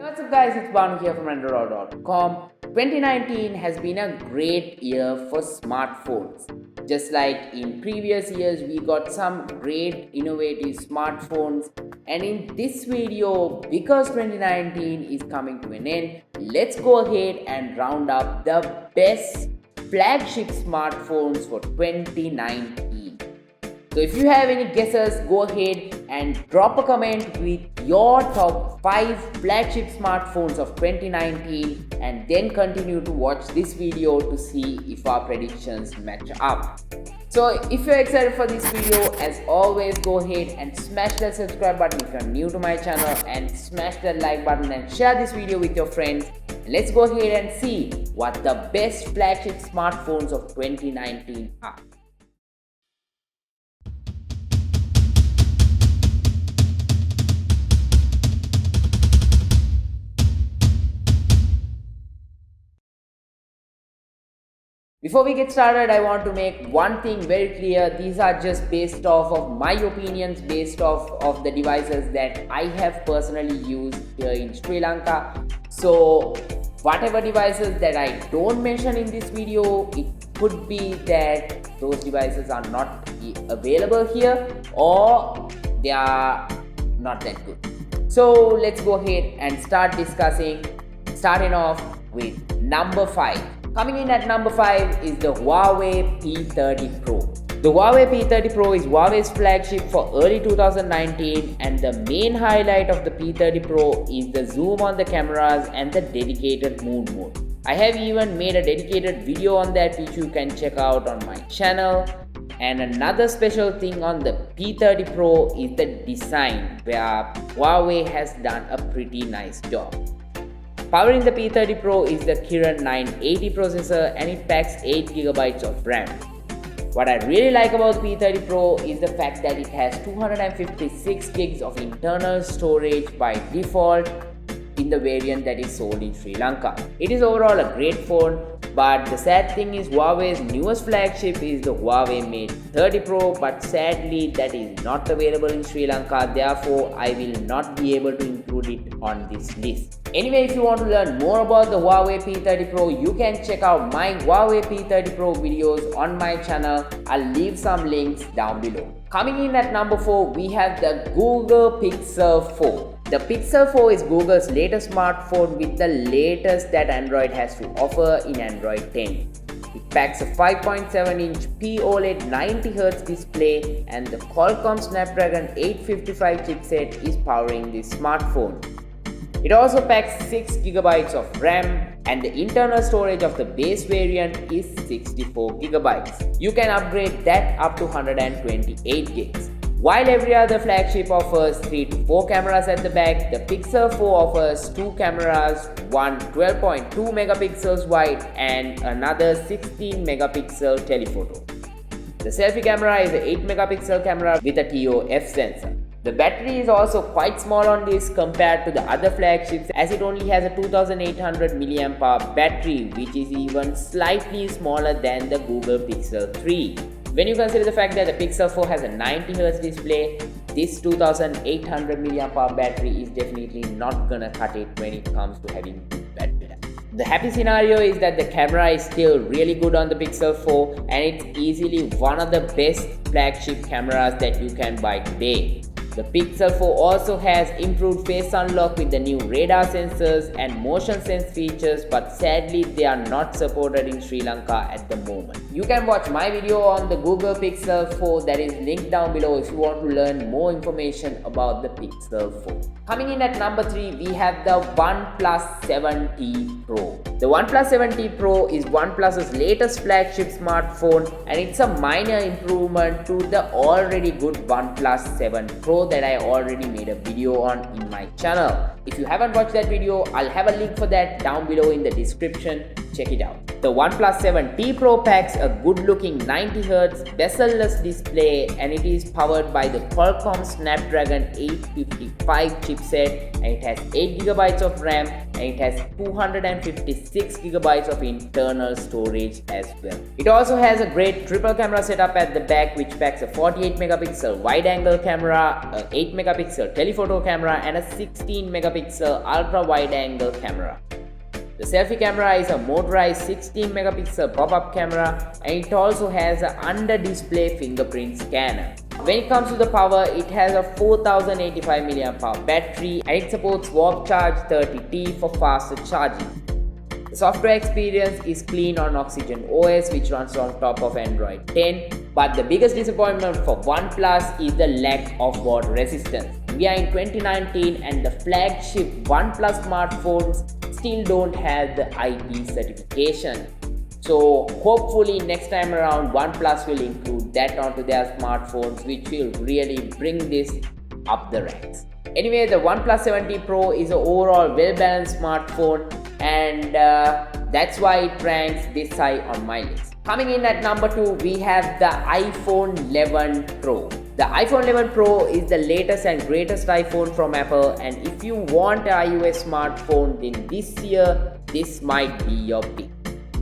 What's up guys, it's Banu here from Andro.com. 2019 has been a great year for smartphones. Just like in previous years, we got some great innovative smartphones, and in this video, because 2019 is coming to an end, let's go ahead and round up the best flagship smartphones for 2019. So if you have any guesses, go ahead and drop a comment with your top 5 flagship smartphones of 2019 and then continue to watch this video to see if our predictions match up. So if you're excited for this video, as always, go ahead and smash that subscribe button if you're new to my channel, and smash that like button and share this video with your friends. Let's go ahead and see what the best flagship smartphones of 2019 are. Before we get started, I want to make one thing very clear. These are just based off of my opinions, based off of the devices that I have personally used here in Sri Lanka. So whatever devices that I don't mention in this video, it could be that those devices are not available here or they are not that good. So let's go ahead and start discussing, starting off with number 5. Coming in at number 5 is the Huawei P30 Pro. The Huawei P30 Pro is Huawei's flagship for early 2019, and the main highlight of the P30 Pro is the zoom on the cameras and the dedicated mood mode. I have even made a dedicated video on that which you can check out on my channel. And another special thing on the P30 Pro is the design, where Huawei has done a pretty nice job. Powering the P30 Pro is the Kirin 980 processor, and it packs 8GB of RAM. What I really like about the P30 Pro is the fact that it has 256GB of internal storage by default in the variant that is sold in Sri Lanka. It is overall a great phone, but the sad thing is Huawei's newest flagship is the Huawei Mate 30 Pro, but sadly that is not available in Sri Lanka, therefore I will not be able to include it on this list. Anyway, if you want to learn more about the Huawei P30 Pro, you can check out my Huawei P30 Pro videos on my channel. I'll leave some links down below. Coming in at number 4, we have the Google Pixel 4. The Pixel 4 is Google's latest smartphone with the latest that Android has to offer in Android 10. It packs a 5.7-inch POLED 90Hz display, and the Qualcomm Snapdragon 855 chipset is powering this smartphone. It also packs 6GB of RAM, and the internal storage of the base variant is 64GB. You can upgrade that up to 128GB. While every other flagship offers 3 to 4 cameras at the back, the Pixel 4 offers 2 cameras, one 12.2 megapixels wide and another 16 megapixel telephoto. The selfie camera is an 8 megapixel camera with a TOF sensor. The battery is also quite small on this compared to the other flagships, as it only has a 2800 mAh battery, which is even slightly smaller than the Google Pixel 3. When you consider the fact that the Pixel 4 has a 90Hz display, this 2800 mAh battery is definitely not gonna cut it when it comes to having good battery life. The happy scenario is that the camera is still really good on the Pixel 4, and it's easily one of the best flagship cameras that you can buy today. The Pixel 4 also has improved face unlock with the new radar sensors and motion sense features, but sadly they are not supported in Sri Lanka at the moment. You can watch my video on the Google Pixel 4 that is linked down below if you want to learn more information about the Pixel 4. Coming in at number 3, we have the OnePlus 7T Pro. The OnePlus 7T Pro is OnePlus's latest flagship smartphone, and it's a minor improvement to the already good OnePlus 7 Pro that I already made a video on in my channel. If you haven't watched that video, I'll have a link for that down below in the description. Check it out. The OnePlus 7T Pro packs a good looking 90Hz bezel-less display, and it is powered by the Qualcomm Snapdragon 855 chipset, and it has 8GB of RAM and it has 256 gigabytes of internal storage as well. It also has a great triple camera setup at the back, which packs a 48 megapixel wide angle camera, a 8 megapixel telephoto camera, and a 16 megapixel ultra wide angle camera. The selfie camera is a motorized 16 megapixel pop-up camera, and it also has an under-display fingerprint scanner. When it comes to the power, it has a 4085 mAh battery, and it supports Warp Charge 30T for faster charging. The software experience is clean on Oxygen OS, which runs on top of Android 10, but the biggest disappointment for OnePlus is the lack of water resistance. We are in 2019 and the flagship OnePlus smartphones still don't have the IP certification. So hopefully next time around OnePlus will include that onto their smartphones, which will really bring this up the ranks. Anyway, the OnePlus 70 Pro is an overall well-balanced smartphone, and that's why it ranks this high on my list. Coming in at number 2, we have the iPhone 11 Pro. The iPhone 11 Pro is the latest and greatest iPhone from Apple, and if you want an iOS smartphone, then this year, this might be your pick.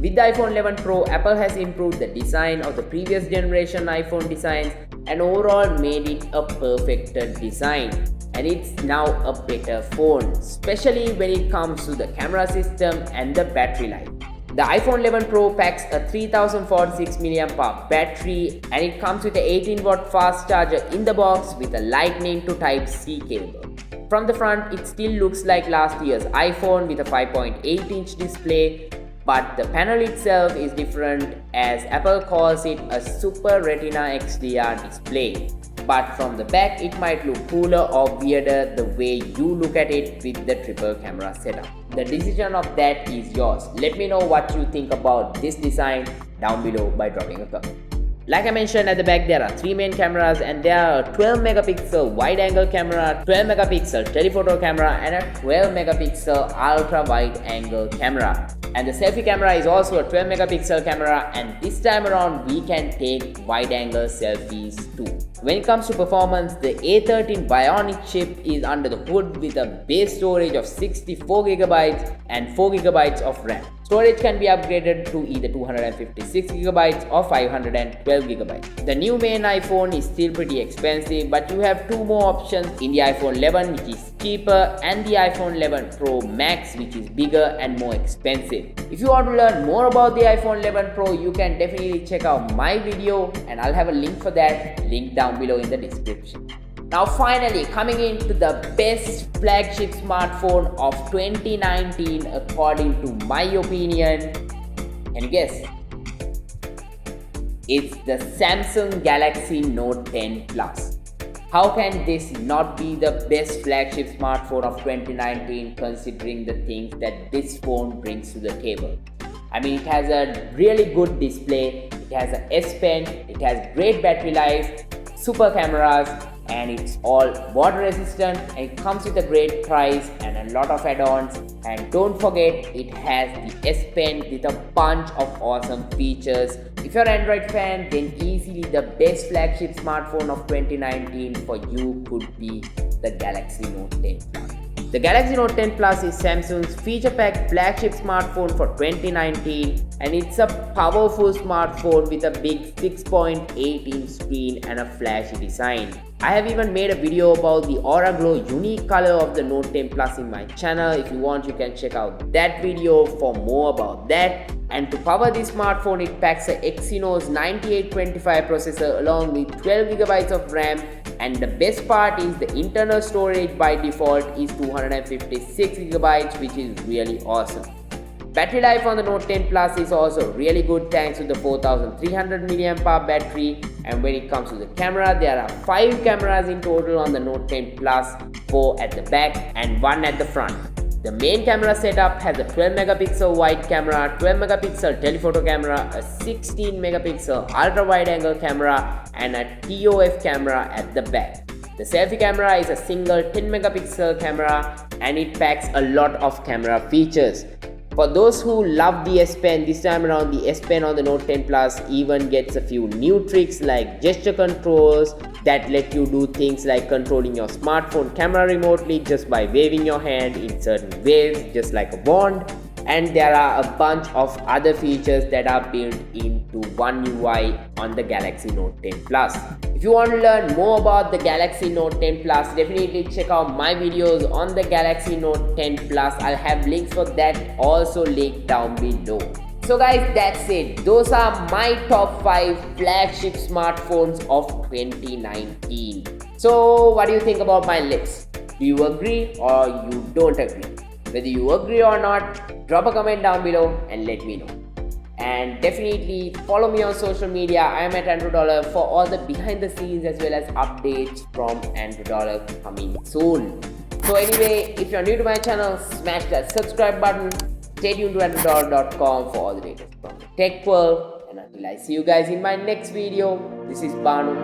With the iPhone 11 Pro, Apple has improved the design of the previous generation iPhone designs and overall made it a perfected design. And it's now a better phone, especially when it comes to the camera system and the battery life. The iPhone 11 Pro packs a 3046 mAh battery, and it comes with a 18-watt fast charger in the box with a Lightning to Type-C cable. From the front, it still looks like last year's iPhone with a 5.8-inch display, but the panel itself is different, as Apple calls it a Super Retina XDR display. But from the back, it might look cooler or weirder the way you look at it with the triple camera setup. The decision of that is yours. Let me know what you think about this design down below by dropping a comment. Like I mentioned, at the back there are 3 main cameras, and there are a 12 megapixel wide angle camera, 12 megapixel telephoto camera, and a 12 megapixel ultra wide angle camera. And the selfie camera is also a 12 megapixel camera, and this time around we can take wide angle selfies too. When it comes to performance, the A13 Bionic chip is under the hood with a base storage of 64GB and 4GB of RAM. Storage can be upgraded to either 256GB or 512GB. The new main iPhone is still pretty expensive, but you have 2 more options in the iPhone 11, which is cheaper, and the iPhone 11 Pro Max, which is bigger and more expensive. If you want to learn more about the iPhone 11 Pro, you can definitely check out my video, and I'll have a link for that link down below in the description. Now finally, coming into the best flagship smartphone of 2019 according to my opinion. Can you guess? It's the Samsung Galaxy Note 10 Plus. How can this not be the best flagship smartphone of 2019 considering the things that this phone brings to the table? I mean, it has a really good display, it has an S Pen, it has great battery life, super cameras, and it's all water resistant, and it comes with a great price and a lot of add-ons. And don't forget, it has the S Pen with a bunch of awesome features. If you're an Android fan, then easily the best flagship smartphone of 2019 for you could be the Galaxy Note 10 Plus. The Galaxy Note 10 Plus is Samsung's feature-packed flagship smartphone for 2019, and it's a powerful smartphone with a big 6.8-inch screen and a flashy design. I have even made a video about the Aura Glow unique color of the Note 10 Plus in my channel. If you want, you can check out that video for more about that. And to power this smartphone, it packs a Exynos 9825 processor along with 12GB of RAM, and the best part is the internal storage by default is 256GB, which is really awesome. Battery life on the Note 10 Plus is also really good thanks to the 4300 mAh battery. And when it comes to the camera, there are 5 cameras in total on the Note 10 Plus, 4 at the back and 1 at the front. The main camera setup has a 12 megapixel wide camera, 12 megapixel telephoto camera, a 16 megapixel ultra wide angle camera, and a TOF camera at the back. The selfie camera is a single 10 megapixel camera, and it packs a lot of camera features. For those who love the S Pen, this time around the S Pen on the Note 10 Plus even gets a few new tricks like gesture controls, that let you do things like controlling your smartphone camera remotely just by waving your hand in certain ways, just like a wand. And there are a bunch of other features that are built into One UI on the Galaxy Note 10 Plus. If you want to learn more about the Galaxy Note 10 Plus, definitely check out my videos on the Galaxy Note 10 Plus. I'll have links for that also linked down below. So guys, that's it. Those are my top 5 flagship smartphones of 2019. So what do you think about my list? Do you agree or you don't agree? Whether you agree or not, drop a comment down below and let me know. And definitely follow me on social media. I am at Andro Dollar for all the behind the scenes as well as updates from Andro Dollar coming soon. So anyway, if you're new to my channel, smash that subscribe button. Stay tuned to androdollar.com for all the latest from the tech world. And until I see you guys in my next video, this is Banu.